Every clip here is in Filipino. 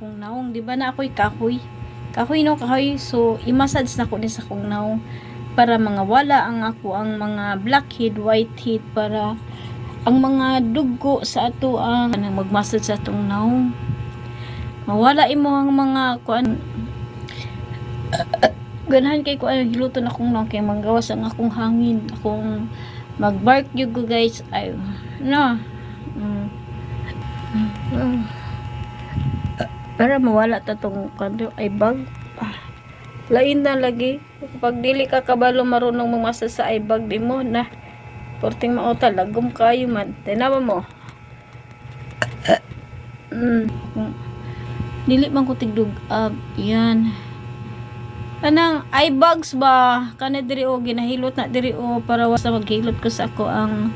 akong naong. Di ba na ako'y kahoy? Kahoy no, kahoy. So, i-massage na ko din sa akong naong para mga wala ang ako ang mga blackhead, whitehead, para ang mga dugo sa ato ang magmassage sa atong naong. Mawala imo ang mga kuan. Ganahan kay kuan hiluton akong naong kay manggawas ang akong hangin. Akong mag-bark yung guys. Ay, no. Para mawala ta tong kanto ay bag. Lain na lagi. Pag dili ka kabalo marunong mamasa sa ay bag di mo na. Porting mauta lagom kayo man. Tinawa mo. Dili man ko tigdug yan. Kanang eye bags ba? Kana diri o ginahilot na diri o para wasa maghilot ko sa ako ang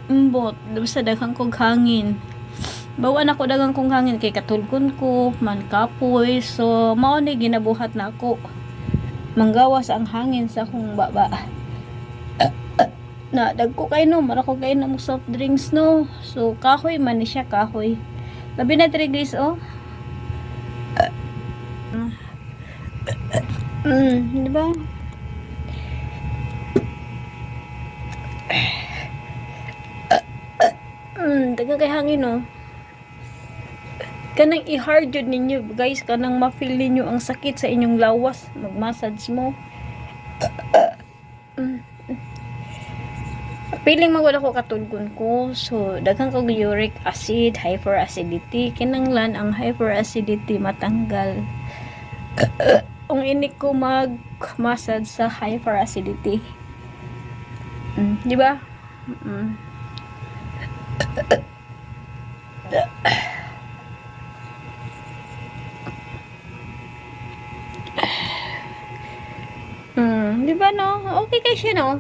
umbot. Basta daghang kog hangin. Bawan ako daghang kong hangin kay katulkon ko man kapoy. So mao ni ginabuhat na ako. Manggawas ang hangin sa akong baba. Na dagko kay no, mara ko kay na mo soft drinks no. So kahoy man ni siya kahoy. Labi na diri guys oh. Di ba? Daga kay hangin no. Kanang i-hard yun ninyo guys, kanang ma-feel ninyo ang sakit sa inyong lawas, mag-massage mo. Piling magwala ko katulgon ko, so daghang kog uric acid, hyperacidity, kinanglan ang hyperacidity matanggal. Ang inik ko mag-massage sa hyperacidity. Di ba? Di ba no? Okay kay siya no?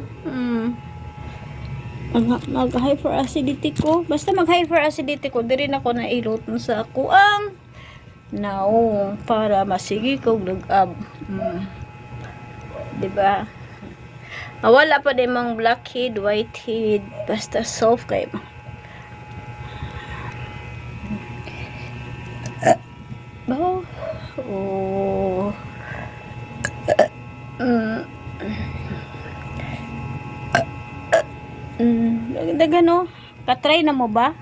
Mag-hyperacidity ko. Basta mag-hyperacidity ko, diri na ko na ilot sa ako ang naong para masigi kong lugab. Diba? Wala pa din mga blackhead, whitehead, basta soft kayo. Oh. Daga no? Katry na mo ba?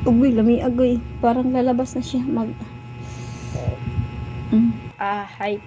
Uy, lami agoy. Parang lalabas na siya. Hi.